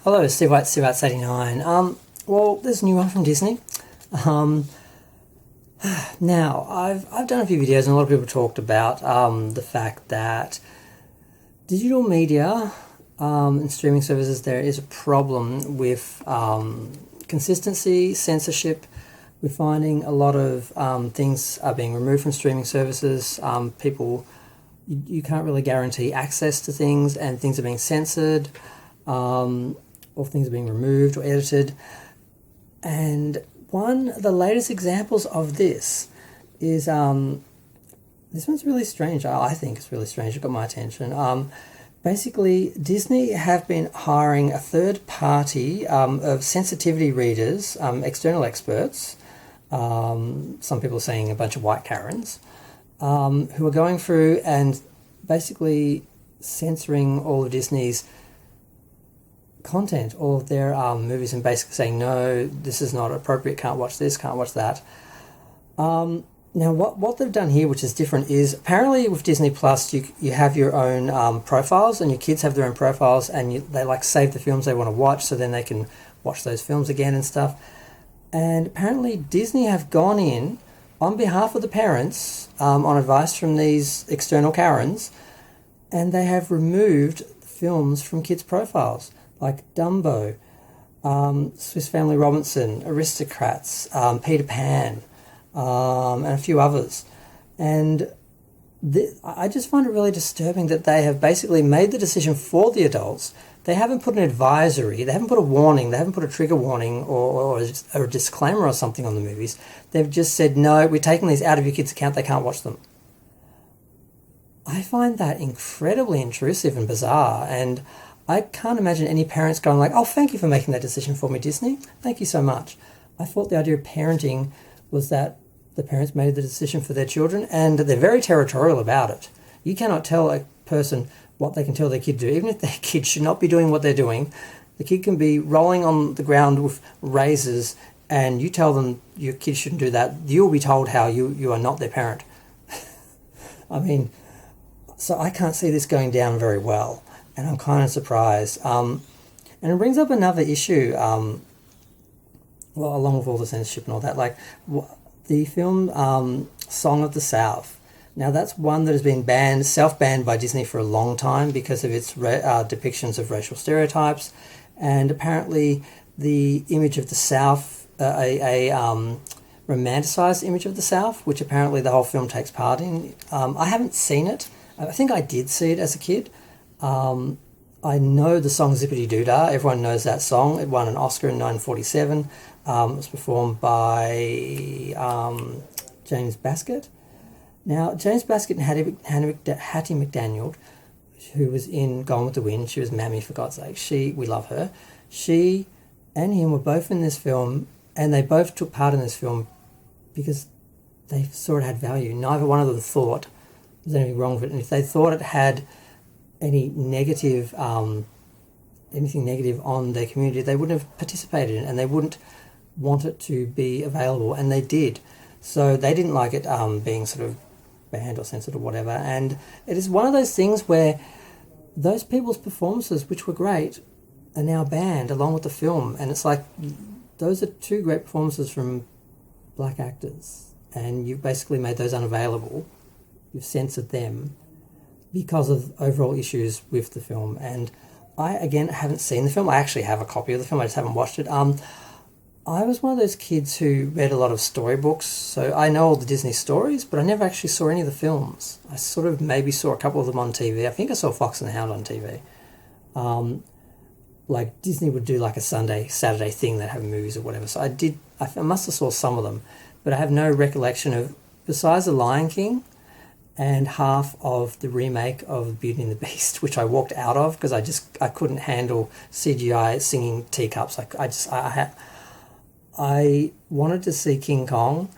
Hello, Steve White, Steve White's 89. Well, there's a new one from Disney. Um, Now, I've done a few videos and a lot of people talked about the fact that digital media and streaming services, there is a problem with consistency, censorship. We're finding a lot of things are being removed from streaming services. You can't really guarantee access to things, and things are being censored, or things are being removed or edited. And one of the latest examples of this is this one's really strange. I think it's really strange. It got my attention. Basically, Disney have been hiring a third party of sensitivity readers, external experts. Some people are saying a bunch of white Karens, who are going through and basically censoring all of Disney's content, all of their movies, and basically saying, no, this is not appropriate, can't watch this, can't watch that. Now, what they've done here, which is different, is apparently with Disney Plus, you have your own profiles, and your kids have their own profiles, and they like save the films they want to watch, so then they can watch those films again and stuff. And apparently Disney have gone in on behalf of the parents, on advice from these external Karens, and they have removed films from kids' profiles, like Dumbo, Swiss Family Robinson, Aristocrats, Peter Pan, and a few others. And I just find it really disturbing that they have basically made the decision for the adults. They haven't put an advisory, they haven't put a warning, they haven't put a trigger warning or a disclaimer or something on the movies. They've just said, no, we're taking these out of your kids' account, they can't watch them. I find that incredibly intrusive and bizarre, and I can't imagine any parents going like, oh, thank you for making that decision for me, Disney. Thank you so much. I thought the idea of parenting was that the parents made the decision for their children, and they're very territorial about it. You cannot tell a person what they can tell their kid to do. Even if their kid should not be doing what they're doing, the kid can be rolling on the ground with razors, and you tell them your kid shouldn't do that. You'll be told how you are not their parent. I mean, so I can't see this going down very well, and I'm kind of surprised. And it brings up another issue, well, along with all the censorship and all that, like the film Song of the South. Now, that's one that has been self-banned by Disney for a long time because of its depictions of racial stereotypes, and apparently the image of the South, a romanticized image of the South, which apparently the whole film takes part in. I haven't seen it. I think I did see it as a kid. I know the song Zippity Doo Dah. Everyone knows that song. It won an Oscar in 1947. It was performed by James Baskett. Now, James Baskett and Hattie McDaniel, who was in Gone with the Wind, she was Mammy, for God's sake. We love her. She and him were both in this film, and they both took part in this film because they saw it had value. Neither one of them thought there was anything wrong with it, and if they thought it had anything negative on their community, they wouldn't have participated in it, and they wouldn't want it to be available, and they did. So they didn't like it being sort of banned or censored or whatever, and it is one of those things where those people's performances, which were great, are now banned along with the film, and it's like, those are two great performances from black actors, and you've basically made those unavailable. You've censored them because of overall issues with the film. And I, again, haven't seen the film. I actually have a copy of the film, I just haven't watched it. I was one of those kids who read a lot of storybooks, so I know all the Disney stories, but I never actually saw any of the films. I sort of maybe saw a couple of them on TV. I think I saw Fox and the Hound on TV. Like Disney would do like a Saturday thing that have movies or whatever. So I must have saw some of them, but I have no recollection of, besides The Lion King and half of the remake of Beauty and the Beast, which I walked out of because I couldn't handle CGI singing teacups. I wanted to see King Kong,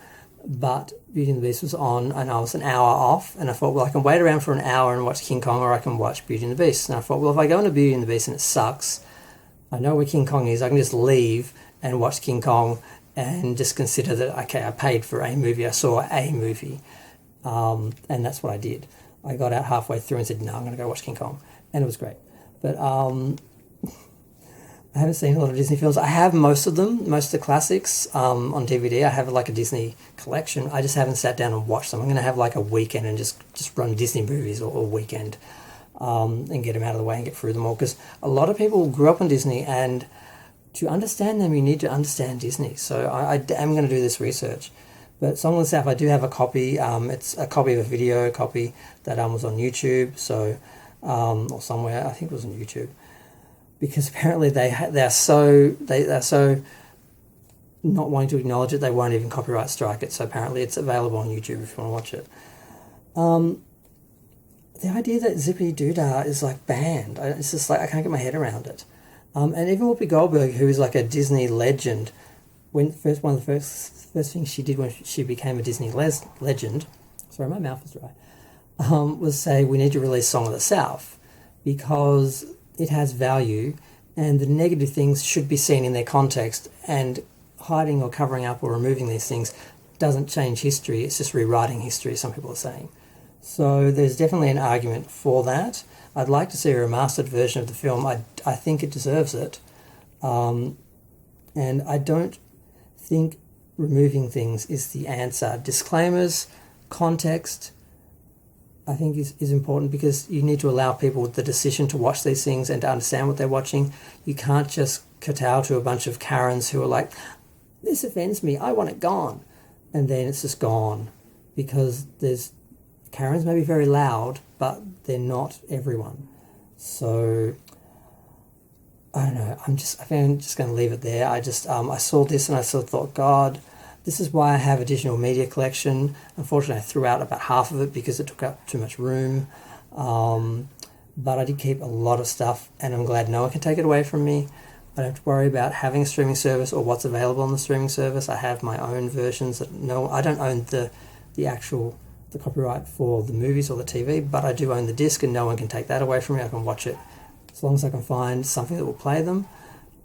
but Beauty and the Beast was on, and I was an hour off, and I thought, well, I can wait around for an hour and watch King Kong, or I can watch Beauty and the Beast. And I thought, well, if I go into Beauty and the Beast and it sucks, I know where King Kong is, I can just leave and watch King Kong and just consider that, okay, I paid for a movie, I saw a movie. And that's what I did. I got out halfway through and said, no, I'm going to go watch King Kong. And it was great. But I haven't seen a lot of Disney films. I have most of them, most of the classics on DVD. I have like a Disney collection. I just haven't sat down and watched them. I'm going to have like a weekend and just run Disney movies or weekend and get them out of the way and get through them all. Because a lot of people grew up on Disney, and to understand them, you need to understand Disney. So I am going to do this research. But Song of the South, I do have a copy. It's a copy of a video copy that was on YouTube, so or somewhere. I think it was on YouTube, because apparently they're so not wanting to acknowledge it, they won't even copyright strike it. So apparently it's available on YouTube if you want to watch it. The idea that Zippity Doodah is like banned, it's just like I can't get my head around it. And even Whoopi Goldberg, who is like a Disney legend, one of the first things she did when she became a Disney legend, sorry, my mouth is dry, was say we need to release Song of the South because it has value and the negative things should be seen in their context, and hiding or covering up or removing these things doesn't change history, it's just rewriting history, some people are saying. So there's definitely an argument for that. I'd like to see a remastered version of the film. I think it deserves it. And I don't think removing things is the answer. Disclaimers, context, I think is important, because you need to allow people the decision to watch these things and to understand what they're watching. You can't just kowtow to a bunch of Karens who are like, this offends me, I want it gone. And then it's just gone, because Karens may be very loud, but they're not everyone. So I don't know. I think I'm just going to leave it there. I saw this and I sort of thought, God, this is why I have a digital media collection. Unfortunately, I threw out about half of it because it took up too much room. But I did keep a lot of stuff, and I'm glad no one can take it away from me. I don't have to worry about having a streaming service or what's available on the streaming service. I have my own versions. I don't own the copyright for the movies or the TV, but I do own the disc, and no one can take that away from me. I can watch it as long as I can find something that will play them.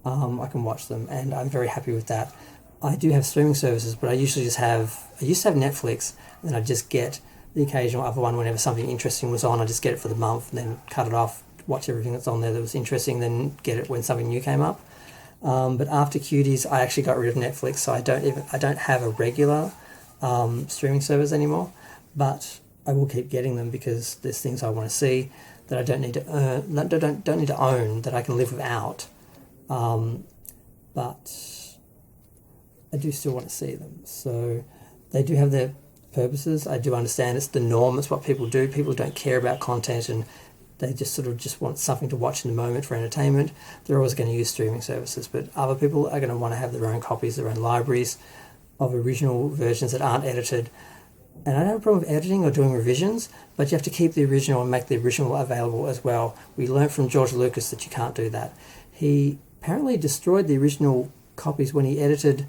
I can watch them, and I'm very happy with that. I do have streaming services, but I used to have Netflix, and then I just get the occasional other one whenever something interesting was on. I just get it for the month and then cut it off, watch everything that's on there that was interesting, then get it when something new came up. But after Cuties, I actually got rid of Netflix, so I don't have a regular streaming service anymore. But I will keep getting them because there's things I want to see that I don't need to don't need to own, that I can live without. But I do still want to see them. So they do have their purposes. I do understand it's the norm. It's what people do. People don't care about content, and they just want something to watch in the moment for entertainment. They're always going to use streaming services, but other people are going to want to have their own copies, their own libraries of original versions that aren't edited. And I don't have a problem with editing or doing revisions, but you have to keep the original and make the original available as well. We learnt from George Lucas that you can't do that. He apparently destroyed the original copies when he edited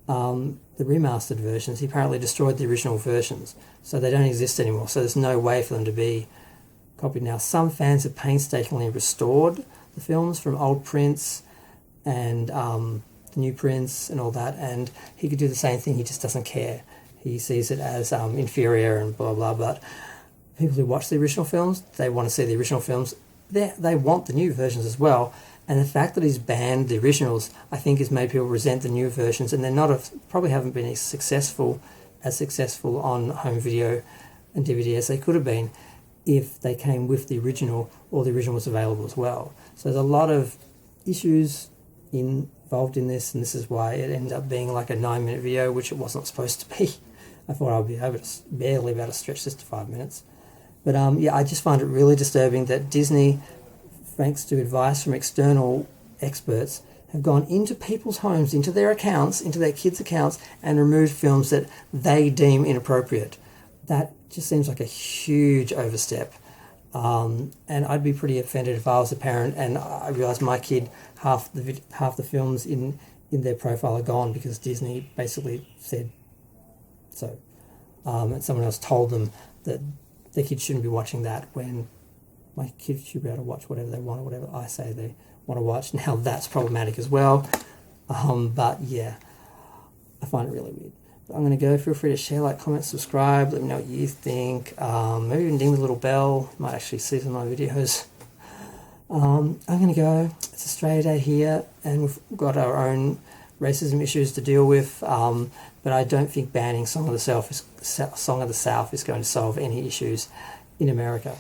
the remastered versions. He apparently destroyed the original versions, so they don't exist anymore. So there's no way for them to be copied now. Some fans have painstakingly restored the films from old prints and the new prints and all that, and he could do the same thing. He just doesn't care. He sees it as inferior and blah blah. But people who watch the original films, they want to see the original films. They want the new versions as well. And the fact that he's banned the originals, I think, has made people resent the new versions, and they're probably haven't been as successful on home video and DVD as they could have been if they came with the original or the original was available as well. So there's a lot of issues involved in this, and this is why it ended up being like a 9-minute video, which it wasn't supposed to be. I thought I'd be barely able to stretch this to 5 minutes. But I just find it really disturbing that Disney, thanks to advice from external experts, have gone into people's homes, into their accounts, into their kids' accounts, and removed films that they deem inappropriate. That just seems like a huge overstep. And I'd be pretty offended if I was a parent and I realised my kid, half the films in their profile are gone because Disney basically said so. And someone else told them that their kids shouldn't be watching that, when my kids should be able to watch whatever they want or whatever I say they want to watch. Now that's problematic as well. But yeah, I find it really weird. But I'm going to go. Feel free to share, like, comment, subscribe. Let me know what you think. Maybe even ding the little bell. You might actually see some of my videos. I'm going to go. It's Australia Day here, and we've got our own racism issues to deal with. But I don't think banning Song of the South is going to solve any issues in America.